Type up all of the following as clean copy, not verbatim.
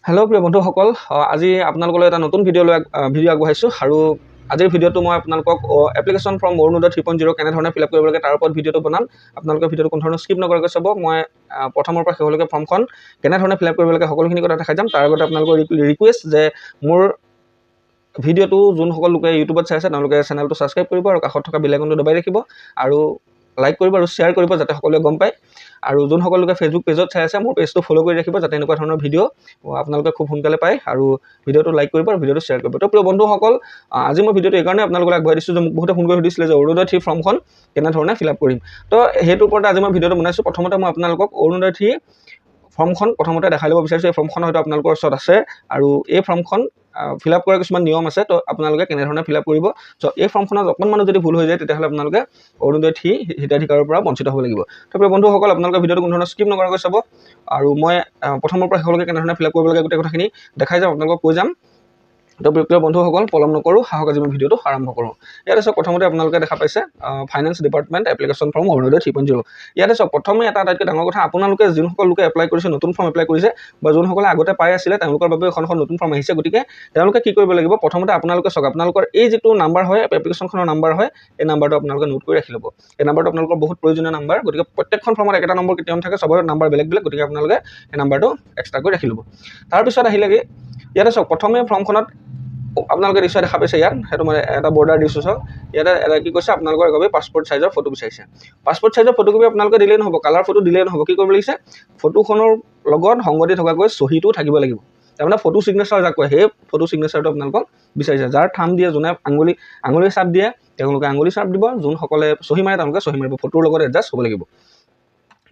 Hello' প্ৰিয় বন্ধুসকল, আজি আপোনালোকলৈ এটা নতুন ভিডিঅ' আগবঢ়াইছোঁ আৰু আজিৰ ভিডিঅ'টো মই আপোনালোকক এপ্লিকেশ্যন ফ্ৰম অৰুণোদয় 3.0 কেনেধৰণে ফিল আপ কৰিব লাগে তাৰ ওপৰত ভিডিঅ'টো বনাম। আপোনালোকে ভিডিঅ'টো কোনো ধৰণৰ স্কিপ নকৰাকৈ চাব। মই প্ৰথমৰ পৰা শেষলৈকে ফৰ্মখন কেনেধৰণে ফিল আপ কৰিব লাগে সকলোখিনি কথা দেখাই যাম। তাৰ আগতে আপোনালোকৰ ৰিকুৱেষ্ট যে মোৰ ভিডিঅ'টো যোনসকল লোকে ইউটিউবত চাই আছে তেওঁলোকে চেনেলটো ছাবস্ক্ৰাইব কৰিব আৰু কাষত থকা বেল আইকনটো দবাই ৰাখিব আৰু লাইক কৰিব আৰু শ্বেয়াৰ কৰিব যাতে সকলোৱে গম পায়। আৰু যোনসকল লোকে ফেচবুক পেজত চাই আছে মোৰ পেজটো ফ'ল' কৰি ৰাখিব যাতে এনেকুৱা ধৰণৰ ভিডিঅ' আপোনালোকে খুব সোনকালে পায় আৰু ভিডিঅ'টো লাইক কৰিব আৰু ভিডিঅ'টো শ্বেয়াৰ কৰিব। তো প্ৰিয় বন্ধুসকল, আজি মই ভিডিঅ'টো এইকাৰণে আপোনালোকক আগবঢ়াই দিছোঁ যে মোক বহুতে ফোন কৰি সুধিছিলে যে অৰুণোদয় 3 ফৰ্মখন কেনেধৰণে ফিল আপ কৰিম। তো সেইটোৰ ওপৰতে আজি মই ভিডিঅ'টো বনাইছোঁ। প্ৰথমতে মই আপোনালোকক অৰুণোদয় 3 ফৰ্মখন প্ৰথমতে দেখাই ল'ব বিচাৰিছোঁ। এই ফৰ্মখন হয়তো আপোনালোকৰ ওচৰত আছে আৰু এই ফৰ্মখন ফিল আপ কৰাৰ কিছুমান নিয়ম আছে। তো আপোনালোকে কেনেধৰণে ফিল আপ কৰিব। চ' এই ফৰ্মখনত অকণমানো যদি ভুল হৈ যায় তেতিয়াহ'লে আপোনালোকে অৰুণোদয় 3 হিতাধিকাৰৰ পৰা বঞ্চিত হ'ব লাগিব। তো প্ৰিয় বন্ধুসকল, আপোনালোকে ভিডিঅ'টো কোনো ধৰণৰ স্কিপ নকৰাকৈ চাব আৰু মই প্ৰথমৰ পৰা শেষলৈকে কেনেধৰণে ফিল আপ কৰিব লাগে গোটেই কথাখিনি দেখাই যাম, আপোনালোকক কৈ যাম। তো প্ৰিয় বন্ধুসকল, পলম নকৰোঁ, সাহস আজি মই ভিডিঅ'টো আৰম্ভ কৰোঁ। ইয়াতে চাওক, প্ৰথমতে আপোনালোকে দেখা পাইছে finance department application form Arunodoi 3.0। ইয়াতে চাওক, প্ৰথমে এটা আটাইতকৈ ডাঙৰ কথা, আপোনালোকে যোনসকল লোকে এপ্লাই কৰিছে, নতুন ফৰ্ম এপ্লাই কৰিছে বা যোনসকলে আগতে পাই আছিলে তেওঁলোকৰ বাবে এখন নতুন ফৰ্ম আহিছে। গতিকে তেওঁলোকে কি কৰিব লাগিব, প্ৰথমতে আপোনালোকে চাওক, আপোনালোকৰ এই যিটো নাম্বাৰ হয়, এপ্লিকেশ্যনখনৰ নাম্বাৰ হয়, এই নাম্বাৰটো আপোনালোকে নোট কৰি ৰাখি ল'ব। এই নাম্বাৰটো আপোনালোকৰ বহুত প্ৰয়োজনীয় নাম্বাৰ। গতিকে প্ৰত্যেকখন ফৰ্মত একেটা নম্বৰ কেতিয়াও নাথাকে, চবৰে নাম্বাৰ বেলেগ বেলেগ। গতিকে আপোনালোকে এই নাম্বাৰটো এক্সট্ৰাকৈ ৰাখি ল'ব। তাৰপিছত আহিলেগৈ ইয়াতে চাওক, প্ৰথমে ফৰ্মখনত আপোনালোকে নিশ্চয় দেখা পাইছে, ইয়াত সেইটো মই এটা বৰ্ডাৰ দিছোঁ। চাওক, ইয়াতে কি কৈছে, আপোনালোকৰ একবি পাছপৰ্ট চাইজৰ ফটো বিচাৰিছে। পাছপৰ্ট চাইজৰ ফটোকপি আপোনালোকে দিলেই নহ'ব, কালাৰ ফটো দিলেই নহ'ব। কি কৰিব লাগিছে, ফটোখনৰ লগত সংগতি থকাকৈ চহীটো থাকিব লাগিব। তাৰমানে ফটো ছিগনেচাৰ যাক কয়, সেই ফটো ছিগনেচাৰটো আপোনালোকক বিচাৰিছে। যাৰ থাম দিয়ে, যোনে আঙুলি চাপ দিয়ে তেওঁলোকে আঙুলি চাপ দিব, যোনসকলে চহী মাৰে তেওঁলোকে চহী মাৰিব। ফটোৰ লগত এডজাষ্ট হ'ব লাগিব,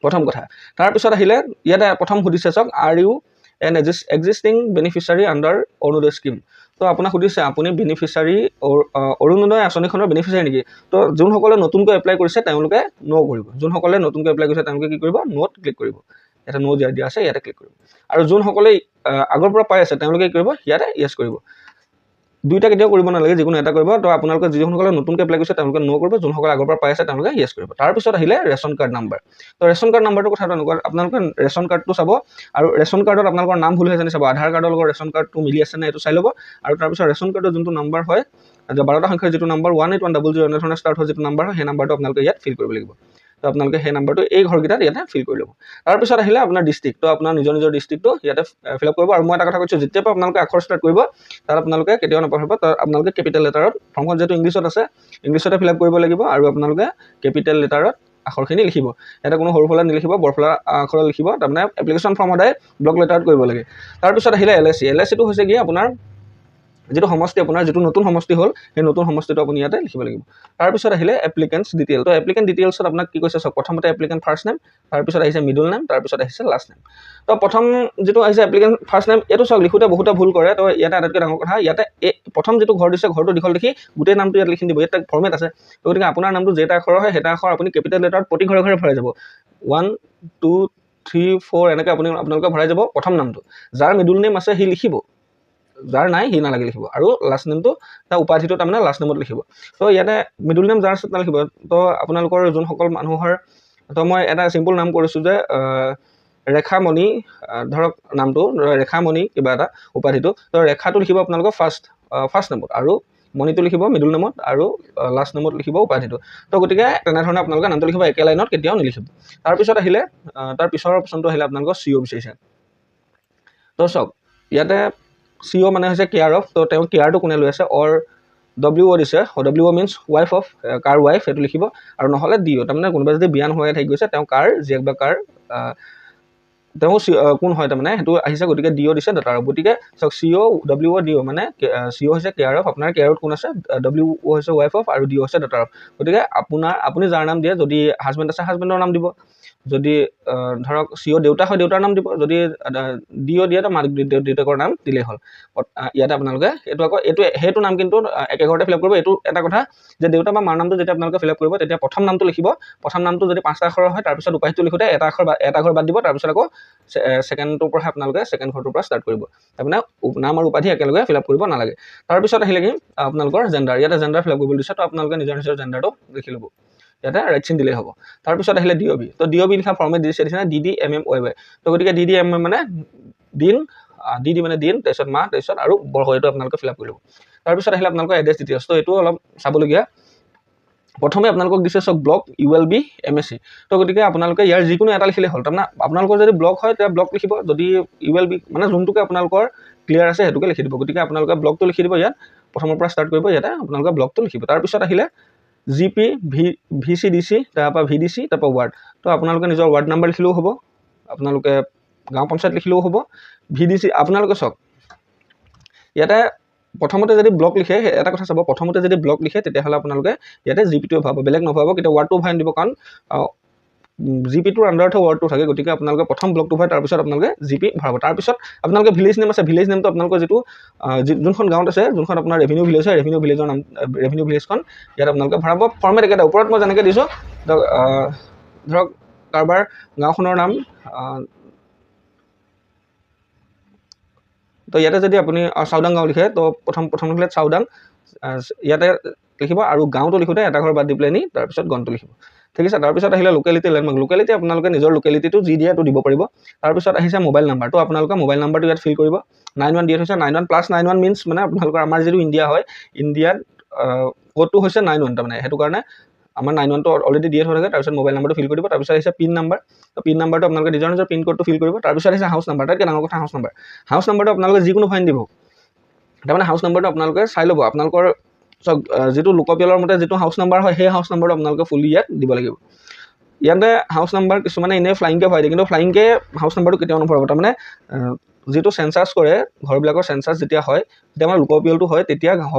প্ৰথম কথা। তাৰপিছত আহিলে ইয়াতে প্ৰথম সুধিছে, চাওক, are you an existing beneficiary under Arunodoi scheme. তো আপোনাক সুধিছে, আপুনি বেনিফিচিয়াৰী অৰুণোদয় আঁচনিখনৰ বেনিফিচিয়াৰী নেকি? তো যোনসকলে নতুনকৈ এপ্লাই কৰিছে তেওঁলোকে ন' কৰিব। যোনসকলে নতুনকৈ এপ্লাই কৰিছে তেওঁলোকে কি কৰিব, ন'ত ক্লিক কৰিব। ইয়াতে ন' দিয়া আছে, ইয়াতে ক্লিক কৰিব। আৰু যোনসকলে আগৰ পৰা পাই আছে তেওঁলোকে কি কৰিব, ইয়াতে য়েছ কৰিব। দুইটা কেতিয়াও কৰিব নালাগে, যিকোনো এটা কৰিব। তো আপোনালোকে যিসকলে নতুনকৈ এপ্লাই কৰিছে তেওঁলোকে ন' কৰিব, যোনসকলে আগৰ পৰা পাই আছে তেওঁলোকে য়েছ কৰিব। তাৰপিছত আহিলে ৰেচন কাৰ্ড নাম্বাৰ। তো ৰেচন কাৰ্ড নাম্বাৰটোৰ কথা তেনেকুৱা, আপোনালোকে ৰেচন কাৰ্ডটো চাব আৰু ৰেচন কাৰ্ডত আপোনালোকৰ নাম ভুল হৈছে নে চাব, আধাৰ কাৰ্ডৰ লগত ৰেচন কাৰ্ডটো মিলি আছে নে এইটো চাই ল'ব। আৰু তাৰপিছত ৰেচন কাৰ্ডৰ যোনটো নাম্বাৰ হয়, 12টা সংখ্যাৰ যিটো নাম্বাৰ 181000 এনেধৰণে ষ্টাৰ্ট হয় যিটো নাম্বাৰ হয়, সেই নাম্বাৰটো আপোনালোকে ইয়াত ফিল কৰিব লাগিব। তো আপোনালোকে সেই নাম্বাৰটো এই ঘৰকেইটাত ইয়াতে ফিল কৰি ল'ব। তাৰপিছত আহিলে আপোনাৰ ডিষ্ট্ৰিক্ট। তো আপোনাৰ নিজৰ ডিষ্ট্ৰিক্টটো ইয়াতে ফিল আপ কৰিব। আৰু মই এটা কথা কৈছোঁ, যেতিয়াৰ পৰা আপোনালোকে আখৰ ষ্টাৰ্ট কৰিব তাত আপোনালোকে কেতিয়াও নাপাহৰিব, তাত আপোনালোকে কেপিটেল লেটাৰত, ফৰ্মখন যিহেতু ইংলিছত আছে ইংলিছতে ফিল আপ কৰিব লাগিব আৰু আপোনালোকে কেপিটেল লেটাৰত আখৰখিনি লিখিব। ইয়াতে কোনো সৰু ফলা নিলিখিব, বৰফলা আখৰত লিখিব। তাৰমানে এপ্লিকেশ্যন ফৰ্ম সদায় ব্লক লেটাৰত কৰিব লাগে। তাৰপিছত আহিলে LIC। LICটো হৈছে কি, আপোনাৰ যিটো সমষ্টি, আপোনাৰ যিটো নতুন সমষ্টি হ'ল সেই নতুন সমষ্টিটো আপুনি ইয়াতে লিখিব লাগিব। তাৰপিছত আহিলে এপ্লিকেণ্টছ ডিটেইল। তো এপ্লিকেণ্ট ডিটেইলছত আপোনাক কি কৈছে, চাওক, প্ৰথমতে এপ্লিকেণ্ট ফাৰ্ষ্ট নেম, তাৰপিছত আহিছে মিডল নেম, তাৰপিছত আহিছে লাষ্ট নেম। তো প্ৰথম যিটো আহিছে এপ্লিকেণ্ট ফাৰ্ষ্ট নেম, এইটো চাওক, লিখোঁতে বহুতে ভুল কৰে। তো ইয়াতে আটাইতকৈ ডাঙৰ কথা, ইয়াতে প্ৰথম যিটো ঘৰ দিছে ঘৰটো দীঘল দেখি গোটেই নামটো ইয়াত লিখি দিব। ইয়াত ফৰ্মেট আছে। তো গতিকে আপোনাৰ নামটো যেইটা আখৰ হয় সেইটা আখৰ আপুনি কেপিটেল লেটাৰত প্ৰতি ঘৰে ঘৰে ভৰাই যাব। 1 2 3 4 এনেকৈ আপোনালোকে ভৰাই যাব প্ৰথম নামটো। যাৰ মিডল নেম আছে সি লিখিব, যাৰ নাই সি নালাগে লিখিব। আৰু লাষ্ট নেমটো তাৰ উপাধিটো তাৰমানে লাষ্ট নেমত লিখিব। তো ইয়াতে মিডল নেম যাৰ আছে লিখিব। তো আপোনালোকৰ যোনসকল মানুহৰ, তো মই এটা চিম্পল নাম কৰিছোঁ যে ৰেখামণি, ধৰক নামটো ৰেখামণি কিবা এটা উপাধিটো। তো ৰেখাটো লিখিব আপোনালোকৰ ফাৰ্ষ্ট নেমত আৰু মণিটো লিখিব মিডল নেমত আৰু লাষ্ট নেমত লিখিব উপাধিটো। তো গতিকে তেনেধৰণে আপোনালোকে নামটো লিখিব, একে লাইনত কেতিয়াও নিলিখিব। তাৰপিছত আহিলে তাৰ পিছৰ অপশ্যনটো আহিলে আপোনালোকৰ CO বিচাৰিছে। তো চাওক, ইয়াতে CO মানে হৈছে কেয়াৰ অফ। তো তেওঁ কেয়াৰটো কোনে লৈ আছে, WO দিছে। WO means wife of, car wife সেইটো লিখিব। আৰু নহ'লে DO, তাৰমানে কোনোবা যদি বিয়া নোহোৱাকৈ থাকি গৈছে তেওঁ কাৰ জীয়েক বা কাৰ তেওঁ কোন হয় তাৰমানে সেইটো আহিছে। গতিকে DO দিছে দাতাৰ। গতিকে চাওক, CO WO DO মানে CO হৈছে কেয়াৰ অফ, আপোনাৰ কেয়াৰত কোন আছে, WO হৈছে ৱাইফ অফ আৰু DO হৈছে দাতাৰ অফ। গতিকে আপুনি যাৰ নাম দিয়ে, যদি হাজবেণ্ড আছে হাজবেণ্ডৰ নাম দিব, যদি ধৰক CO দেউতা হয় দেউতাৰ নাম দিব, যদি DO দিয়ে তো মাক দেউতাকৰ নাম দিলেই হ'ল। ইয়াতে আপোনালোকে সেইটো নাম কিন্তু একে ঘৰতে ফিল আপ কৰিব। এইটো এটা কথা যে দেউতা বা মাৰ নামটো যেতিয়া আপোনালোকে ফিল আপ কৰিব তেতিয়া প্ৰথম নামটো লিখিব। প্ৰথম নামটো যদি 5টা আখৰ হয় তাৰপিছত উপাধিটো লিখোঁতে এটা ঘৰ বাদ দিব, তাৰপিছত আকৌ ছেকেণ্ডটোৰ পৰা আপোনালোকে ছেকেণ্ড ঘৰটোৰ পৰা ষ্টাৰ্ট কৰিব। তাৰমানে নাম আৰু উপাধি একেলগে ফিল আপ কৰিব নালাগে। তাৰপিছত আহিলে কি, আপোনালোকৰ জেণ্ডাৰ। ইয়াতে জেণ্ডাৰ ফিল আপ কৰিব দিছে। তো আপোনালোকে নিজৰ জেণ্ডাৰটো লিখি ল'ব, ইয়াতে ৰাইট চিন দিলেই হ'ব। তাৰপিছত আহিলে DOB। তো DOB লিখা ফৰ্মেট দিছে নে DDMMYY। তো গতিকে DDMM মানে দিন ডি মানে দিন, তাৰপিছত মাহ, তাৰপিছত আৰু বৰ্ষ, এইটো আপোনালোকে ফিল আপ কৰি ল'ব। তাৰপিছত আহিলে আপোনালোকৰ এড্ৰেছ ডিটেইলছ, তো এইটো অলপ চাবলগীয়া। প্ৰথমে আপোনালোকক দিছে চাওক ব্লক ULB MSc, তো গতিকে আপোনালোকে ইয়াৰ যিকোনো এটা লিখিলে হ'ল। তাৰমানে আপোনালোকৰ যদি ব্লক হয় তেতিয়া ব্লক লিখিব, যদি ULB মানে যোনটোকে আপোনালোকৰ ক্লিয়াৰ আছে সেইটোকে লিখি দিব। গতিকে আপোনালোকে ব্লকটো লিখি দিব ইয়াত, প্ৰথমৰ পৰা ষ্টাৰ্ট কৰিব, ইয়াতে আপোনালোকে ব্লকটো লিখিব। তাৰপিছত আহিলে GP VCDC, তাৰপৰা VDC, তাৰপৰা ৱাৰ্ড, তো আপোনালোকে নিজৰ ৱাৰ্ড নাম্বাৰ লিখিলেও হ'ব, আপোনালোকে গাঁও পঞ্চায়ত লিখিলেও হ'ব। VDC আপোনালোকে চাওক ইয়াতে প্ৰথমতে যদি ব্লক লিখে, এটা কথা চাব, প্ৰথমতে যদি ব্লক লিখে তেতিয়াহ'লে আপোনালোকে ইয়াতে জিপিটো ভৰাব, বেলেগ নভৰাব, কিন্তু ৱাৰ্ডটো ভৰাই দিব, কাৰণ জিপিটোৰ আণ্ডাৰতহে ৱাৰ্ডটো থাকে। গতিকে আপোনালোকে প্ৰথম ব্লকটো ভৰাই তাৰপিছত আপোনালোকে জিপি ভৰাব। তাৰপিছত আপোনালোকে ভিলেজ নেম আছে, ভিলেজ নেমটো আপোনালোকৰ যিটো যোনখন গাঁৱত আছে, যোনখন আপোনাৰ ৰেভিনিউ ভিলেজ হয়, ৰেভিনিউ ভিলেজৰ নাম, ৰেভিনিউ ভিলেজখন ইয়াত আপোনালোকে ভৰাব। ফৰ্মেট একেটা, ওপৰত মই যেনেকৈ দিছোঁ, ধৰক কাৰোবাৰ গাঁওখনৰ নাম, তো ইয়াতে যদি আপুনি চাউদাং গাঁও লিখে, তো প্ৰথম লিখিলে চাউদাং ইয়াতে লিখিব, আৰু গাঁওটো লিখোঁতে এটা ঘৰ বাদ দি পেলাই নি তাৰপিছত গণটো লিখিব। ঠিক আছে। তাৰপিছত আহিলে লোকেলিটি লেণ্ডমাৰ্ক, লোকেলিটি আপোনালোকে নিজৰ লোকেলিটিটো যি দিয়ে সেইটো দিব পাৰিব। তাৰপিছত আহিছে মোবাইল নাম্বাৰ, তো আপোনালোকে মোবাইল নাম্বাৰটো ইয়াত ফিল কৰিব। 91 দিয়া হৈছে, 91 + 91 মিনছ মানে আপোনালোকৰ আমাৰ যিটো ইণ্ডিয়া হয়, ইণ্ডিয়াত ক'ডটো হৈছে 91, তাৰমানে সেইটো কাৰণে আমাৰ 91টো অলৰেডি দিয়ে থোৱা থাকে। তাৰপিছত মোবাইল নাম্বাৰটো ফিল কৰিব। তাৰপিছত আহিছে পিন নাম্বাৰ, তো পিন নাম্বাৰটো আপোনালোকে নিজৰ পিন কোডটো ফিল কৰিব। তাৰপিছত আহিছে হাউচ নাম্বাৰ, তাতকৈ ডাঙৰ কথা হাউচ নাম্বাৰ। হাউচ নাম্বাৰটো আপোনালোকে যিকোনো ফাইন দিব, তাৰমানে হাউচ নাম্বাৰটো আপোনালোকে চাই ল'ব, আপোনালোকৰ চাওক যিটো লোকপিয়লৰ মতে যিটো হাউচ নাম্বাৰ হয়, সেই হাউচ নাম্বাৰটো আপোনালোকে ফুলি ইয়াত দিব লাগিব। ইয়াতে হাউচ নাম্বাৰ কিছুমানে এনেই ফ্লাইংকৈ ভৰাই দিয়ে, কিন্তু ফ্লাইংকৈ হাউচ নাম্বাৰটো কেতিয়াও নভৰাব। তাৰমানে যিটো চেঞ্চাছ কৰে, ঘৰবিলাকৰ চেঞ্চাছ যেতিয়া হয়, যেতিয়া আমাৰ লোকপিয়লটো হয়, তেতিয়া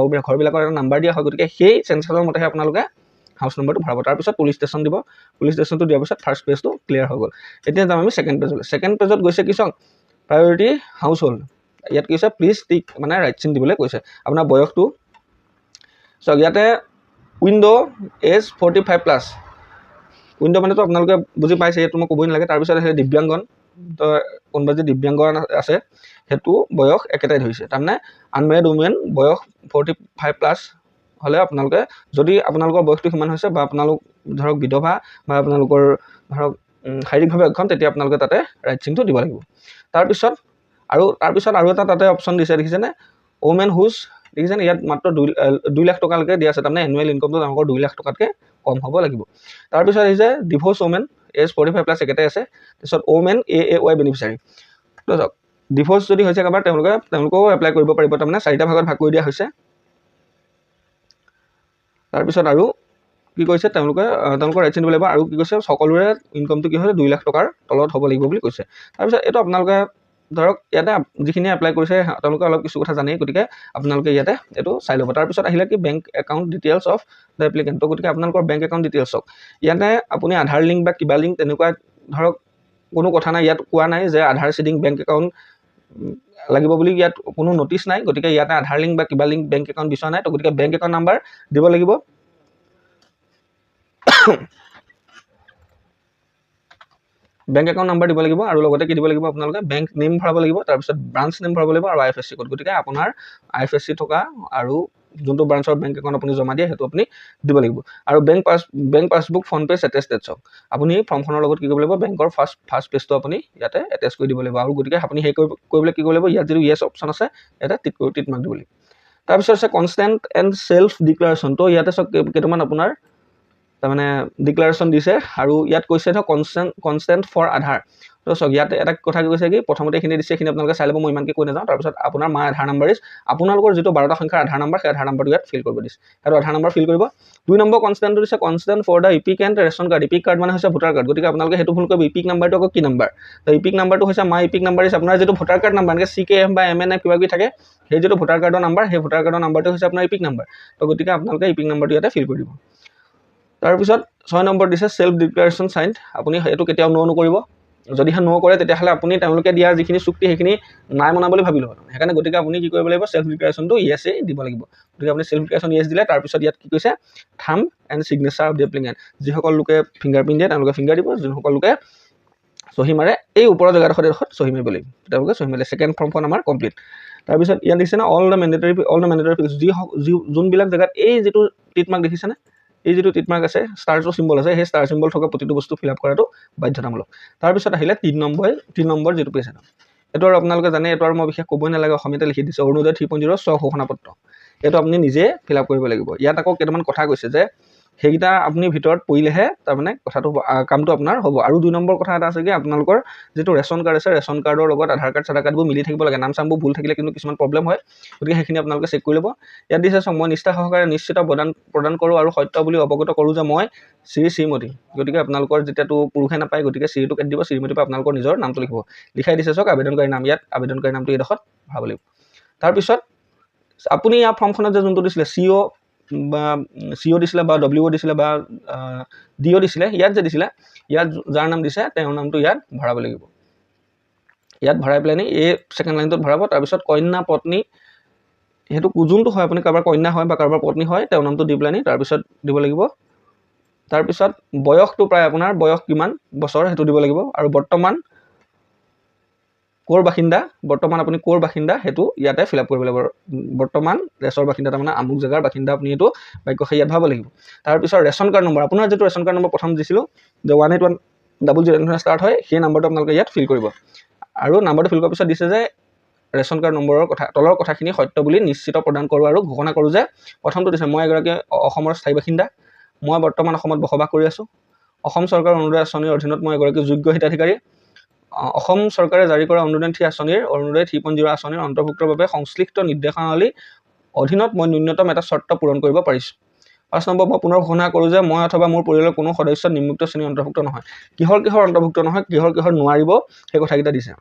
ঘৰবিলাকৰ এটা নাম্বাৰ দিয়া হয়। গতিকে সেই চেঞ্চাছৰ মতেহে আপোনালোকে হাউচ নাম্বাৰটো ভৰাব। তাৰপিছত পুলিচ ষ্টেচন দিব, পুলিচ ষ্টেচনটো দিয়াৰ পিছত ফাৰ্ষ্ট পেজটো ক্লিয়াৰ হৈ গ'ল। এতিয়া যাম আমি ছেকেণ্ড পেজলৈ। ছেকেণ্ড পেজত গৈছে কি চাওক, প্ৰায়ৰিটি হাউচ হোল্ড, ইয়াত কৈছে প্লিজ টিক মানে ৰাইট চিন দিবলৈ কৈছে। আপোনাৰ বয়সটো চাওক, ইয়াতে উইণ্ড' এজ 45+, উইণ্ড' মানেতো আপোনালোকে বুজি পাইছে, ইয়াত মই ক'বই নালাগে। তাৰপিছত আহিলে দিব্যাংগন, তো কোনোবা যদি দিব্যাংগন আছে সেইটো বয়স একেটাই ধৰিছে, তাৰমানে আনমেৰিড উমেন বয়স 45+ হ'লে আপোনালোকে, যদি আপোনালোকৰ বয়সটো সিমান হৈছে বা আপোনালোক ধৰক বিধৱা বা আপোনালোকৰ ধৰক শাৰীৰিকভাৱে অক্ষম, তেতিয়া আপোনালোকে তাতে ৰাইট চিনটো দিব লাগিব। তাৰপিছত আৰু এটা তাতে অপশ্যন দিছে, দেখিছেনে, ওমেন হুজ, দেখিছেনে, ইয়াত মাত্ৰ 2 লাখ টকালৈকে দিয়া আছে, তাৰমানে এনুৱেল ইনকমটো তেওঁলোকৰ 2 লাখ টকাতকৈ কম হ'ব লাগিব। তাৰপিছত আহিছে ডিভ'ৰ্চ ওমেন, এজ 45+ একেটাই আছে। তাৰপিছত ওমেন AAY বেনিফিচিয়াৰী, তো চাওক ডিভ'ৰ্চ যদি হৈছে কাৰোবাৰ, তেওঁলোকেও এপ্লাই কৰিব পাৰিব, তাৰমানে 4টা ভাগত ভাগ কৰি দিয়া হৈছে। তাৰপিছত আৰু কি কৈছে, তেওঁলোকৰ ৰাইট চিন দিব লাগিব। আৰু কি কৈছে, সকলোৰে ইনকমটো কি হৈছে 2 লাখ টকাৰ তলত হ'ব লাগিব বুলি কৈছে। তাৰপিছত এইটো আপোনালোকে ধৰক ইয়াতে যিখিনি এপ্লাই কৰিছে তেওঁলোকে অলপ কিছু কথা জানেই, গতিকে আপোনালোকে ইয়াতে এইটো চাই ল'ব। তাৰপিছত আহিলে কি bank account details of the applicant, তো গতিকে আপোনালোকৰ বেংক একাউণ্ট ডিটেইলছ চাওক, ইয়াতে আপুনি আধাৰ লিংক বা কিবা লিংক তেনেকুৱা ধৰক কোনো কথা নাই, ইয়াত কোৱা নাই যে আধাৰ চিডিং বেংক একাউণ্ট লাগিব বুলি, ইয়াত কোনো নটিচ নাই। গতিকে ইয়াতে আধাৰ লিংক বা কিবা লিংক বেংক একাউণ্ট বিচৰা নাই, তো গতিকে বেংক একাউণ্ট নাম্বাৰ দিব লাগিব। বেংক একাউণ্ট নাম্বাৰ দিব লাগিব, আৰু লগতে কি দিব লাগিব, আপোনালোকে বেংক নেম ভৰাব লাগিব, তাৰপিছত ব্ৰাঞ্চ নেম ভৰাব লাগিব, আৰু IFSC কোড। গতিকে আপোনাৰ IFSC থকা আৰু যোনটো ব্ৰাঞ্চৰ বেংক একাউণ্ট আপুনি জমা দিয়ে সেইটো আপুনি দিব লাগিব। আৰু বেংক পাছবুক ফোনপে এটেচটেড চাওক, আপুনি ফৰ্মখনৰ লগত কি কৰিব লাগিব, বেংকৰ ফাৰ্ষ্ট পেজটো আপুনি ইয়াতে এটেচ কৰি দিব লাগিব। আৰু গতিকে আপুনি সেই কৰিবলৈ কি কৰিব লাগিব, ইয়াত যিটো য়েছ অপশ্যন আছে ইয়াতে টিক মাৰ্ক দিব লাগিব। তাৰপিছত আছে কনষ্টেণ্ট এণ্ড চেল্ফ ডিক্লাৰেশ্যন, তো ইয়াতে চাওক কেইটামান আপোনাৰ তাৰমানে ডিক্লাৰেশ্যন দিছে, আৰু ইয়াত কৈছে ধৰক কনষ্টেণ্ট ফৰ আধাৰ। তো চাওক ইয়াতে এটা কথা কৈছে কি, প্ৰথমতে এইখিনি দিছে, এইখিনি আপোনালোকে চাই ল'ব, মই ইমানকৈ কৈ নাযাওঁ। তাৰপিছত আপোনাৰ মাৰ আধাৰ নাম্বাৰ ইজ, আপোনালোকৰ যিটো 12টা সংখ্যাৰ আধাৰ নাম্বাৰ, সেই আধাৰ নাম্বাৰটো ইয়াত ফিল কৰিব দিছে, সেইটো আধাৰ নাম্বাৰ ফিল কৰিব। 2 নম্বৰ কনষ্টেণ্টটো দিছে consent for the EPIC and ration card, EPIC card মানে হৈছে ভোটাৰ কাৰ্ড। গতিকে আপোনালোকে সেইটো ভুল কৰিব, ইপিক নাম্বাৰটো আকৌ কি নাম্বাৰ, তো ইপিক নাম্বাৰটো হৈছে মাই ইপিক নাম্বাৰ ইজ আপোনাৰ যিটো ভোটাৰ কাৰ্ড নাম্বাৰ, এনেকৈ CKM বা MN কিবা কিবি থাকে, সেই যিটো ভোটাৰ কাৰ্ডৰ নাম্বাৰ, সেই ভোটাৰ কাৰ্ডৰ নাম্বাৰটো হৈছে আপোনাৰ ইপিক নাম্বাৰ। তো গতিকে আপোনালোকে ইপিক নাম্বাৰটো ইয়াতে ফিল কৰি দিব। তাৰপিছত 6 নম্বৰ দিছে চেল্ফ ডিক্লাৰেশ্যন চাইন্ড, আপুনি এইটো কেতিয়াও নকৰিব, যদিহে কৰে তেতিয়াহ'লে আপুনি তেওঁলোকে দিয়া যিখিনি চুক্তি সেইখিনি নাই মনা বুলি ভাবি ল'ব। সেইকাৰণে গতিকে আপুনি কি কৰিব লাগিব, চেল্ফ ডিক্লাৰেশ্যনটো ইয়েছেই দিব লাগিব। গতিকে আপুনি চেল্ফ ডিক্লাৰেশ্যন ইয়েছ দিলে, তাৰপিছত ইয়াত কি কৈছে, thumb and signature of the applicant, যিসকল লোকে ফিংগাৰপ্ৰিণ্ট দিয়ে তেওঁলোকে ফিংগাৰ দিব, যিসকল লোকে চহী মাৰে এই ওপৰৰ জেগাডোখৰত চহী মাৰিব লাগিব, তেওঁলোকে চহী মাৰিলে ছেকেণ্ড ফৰ্মখন আমাৰ কমপ্লিট। তাৰপিছত ইয়াত দিছেনে অল দ্য মেণ্ডেটৰী যোনবিলাক জেগাত এই যিটো টিক মাৰ্ক দেখিছেনে, এই যিটো টিক মাৰ্ক আছে, ষ্টাৰটো চিম্বল আছে, সেই ষ্টাৰ চিম্বল থকা প্ৰতিটো বস্তু ফিল আপ কৰাটো বাধ্যতামূলক। তাৰপিছত আহিলে 3 নম্বৰ যিটো পেজ, এইটো আৰু আপোনালোকে জানে, এইটো আৰু মই বিশেষ ক'বই নালাগে, অসমীয়াতে লিখি দিছে অৰুণোদয় 3.0 স্ব-ঘোষণা পত্ৰ। এইটো আপুনি নিজে ফিল আপ কৰিব লাগিব। ইয়াত আকৌ কেইটামান কথা কৈছে যে সেইকেইটা আপুনি ভিতৰত পৰিলেহে তাৰমানে কথাটো কামটো আপোনাৰ হ'ব। আৰু 2 নম্বৰ কথা এটা আছে কি আপোনালোকৰ যিটো ৰেচন কাৰ্ড আছে, ৰেচন কাৰ্ডৰ লগত আধাৰ কাৰ্ড চাধাৰ কাৰ্ডবোৰ মিলি থাকিব লাগে। নাম চামবোৰ ভুল থাকিলে কিন্তু কিছুমান প্ৰব্লেম হয়, গতিকে সেইখিনি আপোনালোকে চেক কৰি ল'ব। ইয়াত দিছে চাওক, মই নিষ্ঠা সহকাৰে নিশ্চিত প্ৰদান কৰোঁ আৰু সত্য বুলি অৱগত কৰোঁ যে মই শ্ৰীমতী, গতিকে আপোনালোকৰ যেতিয়াতো পুৰুষে নাপায়, গতিকে শ্ৰীটো কাটি দিব, শ্ৰীমতীৰ পৰা আপোনালোকৰ নিজৰ নামটো লিখিব। লিখাই দিছে চাওক আবেদনকাৰী নাম, ইয়াত আবেদনকাৰী নামটো এইডোখৰত ভৰাব লাগিব। তাৰপিছত আপুনি ইয়াৰ ফৰ্মখনত যে যোনটো দিছিলে CO দিছিলে বা WO দিছিলে বা DO দিছিলে, ইয়াত যে দিছিলে, ইয়াত যাৰ নাম দিছে তেওঁৰ নামটো ইয়াত ভৰাব লাগিব। ইয়াত ভৰাই পেলাই এই ছেকেণ্ড লাইনটোত ভৰাব। তাৰপিছত কন্যা পত্নী, সেইটো যোনটো হয়, আপুনি কাৰোবাৰ কন্যা হয় বা কাৰোবাৰ পত্নী হয়, তেওঁৰ নামটো দি পেলাই তাৰপিছত দিব লাগিব। তাৰপিছত বয়সটো প্ৰায় আপোনাৰ বয়স কিমান বছৰ সেইটো দিব লাগিব। আৰু বৰ্তমান ক'ৰ বাসিন্দা, আপুনি ক'ৰ বাসিন্দা সেইটো ইয়াতে ফিল আপ কৰিব লাগিব। বৰ্তমান দেশৰ বাসিন্দা, তাৰমানে আমুক জেগাৰ বাসিন্দা আপুনি এইটো বাক্যশাৰী ইয়াত ভৰাব লাগিব। তাৰপিছত ৰেচন কাৰ্ড নম্বৰ, আপোনাৰ যিটো ৰেচন কাৰ্ড নম্বৰ প্ৰথম দিছিলোঁ যে 181000 ষ্টাৰ্ট হয়, সেই নাম্বাৰটো আপোনালোকে ইয়াত ফিল কৰিব। আৰু নাম্বাৰটো ফিল কৰাৰ পিছত দিছে যে ৰেচন কাৰ্ড নম্বৰৰ কথা, তলৰ কথাখিনি সত্য বুলি নিশ্চিত প্ৰদান কৰোঁ আৰু ঘোষণা কৰোঁ যে প্ৰথমটো দিছে মই এগৰাকী অসমৰ স্থায়ী বাসিন্দা, মই বৰ্তমান অসমত বসবাস কৰি আছোঁ, অসম চৰকাৰৰ অৰুণোদয় আঁচনিৰ অধীনত মই এগৰাকী যোগ্য হিতাধিকাৰী, অসম চৰকাৰে জাৰি কৰা অৰুণোদয় 3.0 আঁচনিৰ অন্তৰ্ভুক্তৰ বাবে সংশ্লিষ্ট নিৰ্দেশনাৱলী অধীনত মই ন্যূনতম এটা চৰ্ত পূৰণ কৰিব পাৰিছোঁ। 5 নম্বৰ, মই পুনৰ ঘোষণা কৰোঁ যে মই অথবা মোৰ পৰিয়ালৰ কোনো সদস্য নিম্নোক্ত শ্ৰেণীৰ অন্তৰ্ভুক্ত নহয়। কিহৰ অন্তৰ্ভুক্ত নহয়, কিহৰ নোৱাৰিব, সেই কথাকেইটা দিছে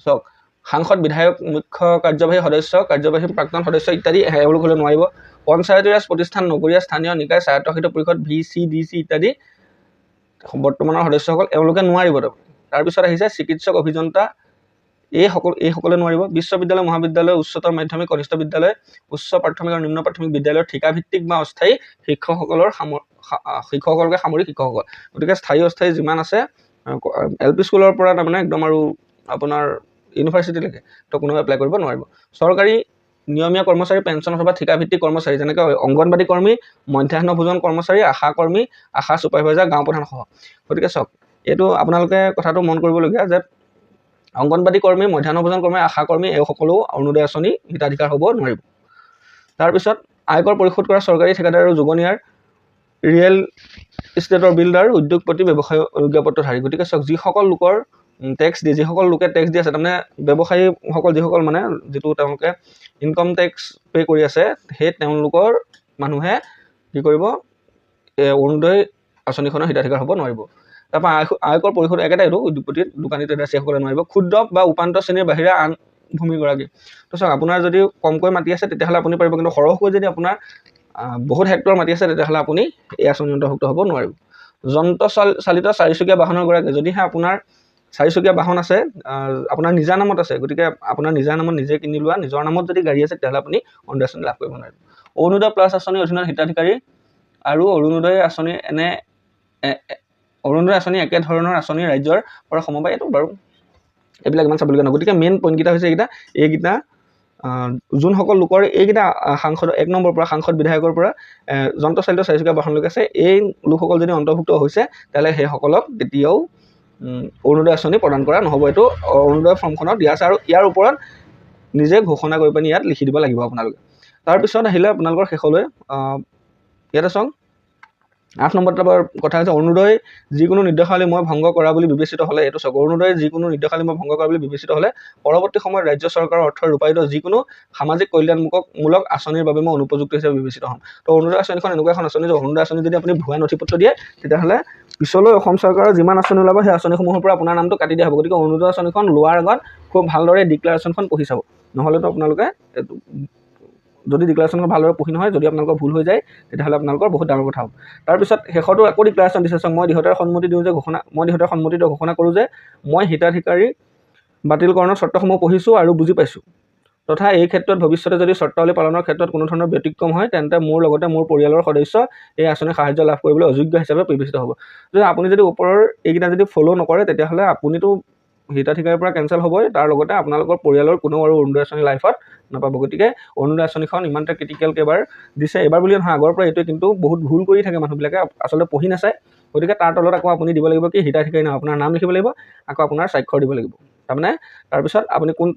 চাওক। সাংসদ, বিধায়ক, মুখ্য কাৰ্যবাহী সদস্য, কাৰ্যবাহী প্ৰাক্তন সদস্য ইত্যাদি এওঁলোক হ'লে নোৱাৰিব। পঞ্চায়তী ৰাজ প্ৰতিষ্ঠান, নগৰীয়া স্থানীয় নিকায়, স্বায়ত্তশাসিত পৰিষদ VCDC ইত্যাদি বৰ্তমানৰ সদস্যসকল এওঁলোকে নোৱাৰিব। তাৰপিছত আহিছে চিকিৎসক, অভিযন্তা, এইসকলে নোৱাৰিব। বিশ্ববিদ্যালয়, মহাবিদ্যালয়, উচ্চতৰ মাধ্যমিক, কনিষ্ঠ বিদ্যালয়, উচ্চ প্ৰাথমিক আৰু নিম্ন প্ৰাথমিক বিদ্যালয়ৰ ঠিকাভিত্তিক বা অস্থায়ী শিক্ষকসকলকে সামৰি শিক্ষকসকল, গতিকে স্থায়ী অস্থায়ী যিমান আছে LP স্কুলৰ পৰা তাৰমানে একদম আৰু আপোনাৰ ইউনিভাৰ্চিটিলৈকে তো কোনোৱে এপ্লাই কৰিব নোৱাৰিব। চৰকাৰী নিয়মীয়া কৰ্মচাৰী, পেঞ্চন অথবা ঠিকাভিত্তিক কৰ্মচাৰী, যেনেকৈ অংগনবাদী কৰ্মী, মধ্যাহ্ন ভোজন কৰ্মচাৰী, আশা কৰ্মী, আশা ছুপাৰভাইজাৰ, গাঁও প্ৰধান সহ। গতিকে চাওক, এইটো আপোনালোকে কথাটো মন কৰিবলগীয়া যে অংগনবাদী কৰ্মী, মধ্যাহ্ন ভোজন কৰ্মী, আশা কৰ্মী এই সকলো অৰুণোদয় আঁচনি হিতাধিকাৰ হ'ব নোৱাৰিব। তাৰপিছত আয়কৰ পৰিশোধ কৰা চৰকাৰী ঠিকাদাৰ আৰু যোগনীয়াৰ, ৰিয়েল ইষ্টেটৰ বিল্ডাৰ, উদ্যোগপতি, ব্যৱসায় অনুজ্ঞাপত্ৰধাৰী। গতিকে চাওক, যিসকল লোকৰ টেক্স দিয়ে, যিসকল লোকে টেক্স দি আছে, তাৰমানে ব্যৱসায়ীসকল যিসকল মানে যিটো তেওঁলোকে ইনকম টেক্স পে' কৰি আছে, সেই তেওঁলোকৰ মানুহে কি কৰিব, অৰুণোদয় আঁচনিখনৰ হিতাধিকাৰ হ'ব নোৱাৰিব। তাৰপৰা আয়কৰ পৰিশোধ একেটাই, এইটো উদ্যোগপতি, দোকানী, ট্ৰেডাৰ্ছসকলে নোৱাৰিব। ক্ষুদ্ৰ বা উপান্ত শ্ৰেণীৰ বাহিৰে আন ভূমিগৰাকী, তো চাওক আপোনাৰ যদি কমকৈ মাটি আছে তেতিয়াহ'লে আপুনি পাৰিব, কিন্তু সৰহকৈ যদি আপোনাৰ বহুত হেক্টৰ মাটি আছে তেতিয়াহ'লে আপুনি এই আঁচনি অন্তৰ্ভুক্ত হ'ব নোৱাৰিব। যন্ত্ৰচালিত চাৰিচকীয়া বাহনৰ গৰাকী, যদিহে আপোনাৰ চাৰিচকীয়া বাহন আছে, আপোনাৰ নিজা নামত আছে, গতিকে আপোনাৰ নিজা নামত নিজে কিনি লোৱা নিজৰ নামত যদি গাড়ী আছে তেতিয়াহ'লে আপুনি অৰুণোদয় আঁচনি লাভ কৰিব নোৱাৰিব। অৰুণোদয় প্লাছ আঁচনিৰ অধীনত হিতাধিকাৰী আৰু অৰুণোদয় আঁচনি একেধৰণৰ আঁচনি ৰাজ্যৰ পৰা সমবায়, এইটো বাৰু এইবিলাক ইমান চাবলগীয়া নহয়। গতিকে মেইন পইণ্টকেইটা হৈছে এইকেইটা যোনসকল লোকৰ এইকেইটা সাংসদ 1 নম্বৰৰ পৰা সাংসদ, বিধায়কৰ পৰা যন্ত্ৰচালিত চাৰিচকীয়া বাহনলৈকে আছে, এই লোকসকল যদি অন্তৰ্ভুক্ত হৈছে তেতিয়াহ'লে সেইসকলক কেতিয়াও অৰুণোদয় আঁচনি প্ৰদান কৰা নহ'ব। এইটো অৰুণোদয় ফৰ্মখনত দিয়া আছে আৰু ইয়াৰ ওপৰত নিজে ঘোষণা কৰি পিনি ইয়াত লিখি দিব লাগিব আপোনালোকে। তাৰপিছত আহিলে আপোনালোকৰ শেষলৈ ইয়াতে চাওক 8 নম্বৰত কথা হৈছে অৰুণোদয় যিকোনো নিৰ্দেশাৱলী মই ভংগ কৰা বুলি বিবেচিত হ'লে, এইটো চাওক, অৰুণোদয় যিকোনো নিৰ্দেশাৱলী মই ভংগ কৰা বুলি বিবেচিত হ'লে পৰৱৰ্তী সময়ত ৰাজ্য চৰকাৰৰ অৰ্থৰে ৰূপায়িত যিকোনো সামাজিক কল্যাণমূলক আঁচনিৰ বাবে মই অনুপযুক্ত হিচাপে বিবেচিত হ'ম। তো অৰুণোদয় আঁচনিখন এনেকুৱা এখন আঁচনি যে অৰুণোদয় আঁচনি যদি আপুনি ভুৱা নথিপত্ৰ দিয়ে তেতিয়াহ'লে পিছলৈ অসম চৰকাৰৰ যিমান আঁচনি ওলাব সেই আঁচনিসমূহৰ পৰা আপোনাৰ নামটো কাটি দিয়া হ'ব। গতিকে অৰুণোদয় আঁচনিখন লোৱাৰ আগত খুব ভালদৰে ডিক্লাৰেশ্যনখন পঢ়ি চাব, নহ'লেতো আপোনালোকে যদি ডিক্লাৰেশ্যনখন ভালদৰে পঢ়ি নহয়, যদি আপোনালোকৰ ভুল হৈ যায় তেতিয়াহ'লে আপোনালোকৰ বহুত ডাঙৰ কথা হ'ব। তাৰপিছত শেষতো আকৌ ডিক্লাৰেশ্যন দিছে চাওক, মই দিহতাৰ সন্মতিৰে ঘোষণা কৰোঁ যে মই হিতাধিকাৰী বাতিলকৰণৰ চৰ্তসমূহ পঢ়িছোঁ আৰু বুজি পাইছোঁ, তথা এই ক্ষেত্ৰত ভৱিষ্যতে যদি চৰ্তাৱলী পালনৰ ক্ষেত্ৰত কোনো ধৰণৰ ব্যতিক্ৰম হয় তেন্তে মোৰ লগতে মোৰ পৰিয়ালৰ সদস্য এই আঁচনিৰ সাহায্য লাভ কৰিবলৈ অযোগ্য হিচাপে বিবেচিত হ'ব। যদি আপুনি যদি ওপৰৰ এইকেইটা যদি ফ'ল' নকৰে তেতিয়াহ'লে আপুনিতো হিতাধিকাৰীৰ পৰা কেঞ্চেল হ'বই, তাৰ লগতে আপোনালোকৰ পৰিয়ালৰ কোনো আৰু অৰুণোদয় আঁচনি লাইফত নাপাব। গতিকে অৰুণোদয় আঁচনিখন ইমানটা ক্ৰিটিকেলকৈ এবাৰ দিছে, এবাৰ বুলি নহয় আগৰ পৰা এইটোৱে, কিন্তু বহুত ভুল কৰি থাকে মানুহবিলাকে, আচলতে পঢ়ি নাচায়, গতিকে তাৰ তলত আকৌ আপুনি দিব লাগিব কি হিতাধিকাৰী নাম আপোনাৰ নাম লিখিব লাগিব আকৌ আপোনাৰ স্বাক্ষৰ দিব লাগিব তাৰমানে তাৰপিছত আপুনি কোন